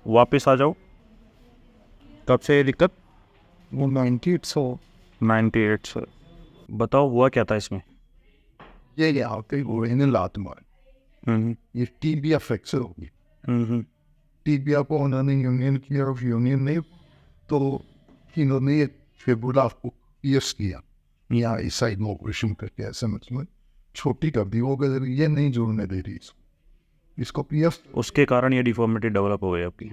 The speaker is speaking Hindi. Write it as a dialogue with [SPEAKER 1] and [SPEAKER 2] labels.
[SPEAKER 1] वापस आ जाओ। कब से ये दिक्कत?
[SPEAKER 2] वो 98 सौ
[SPEAKER 1] 98 से। बताओ हुआ क्या था इसमें?
[SPEAKER 2] ये यहाँ पे घोड़े ने लात मारी, ये टीबिया फ्रैक्चर हो गई। टीबिया को उन्होंने यूनियन किया और यूनियन ने तो इन्होंने फिबुला को पियर्स किया, यहाँ इस साइड में ऑपरेशन करके ऐसा मतलब छोटी कर दी, वो अगर ये नहीं जोड़ने दे रही इसको पियर्स।
[SPEAKER 1] उसके कारण ये डिफॉर्मिटी डेवलप हो गई आपकी।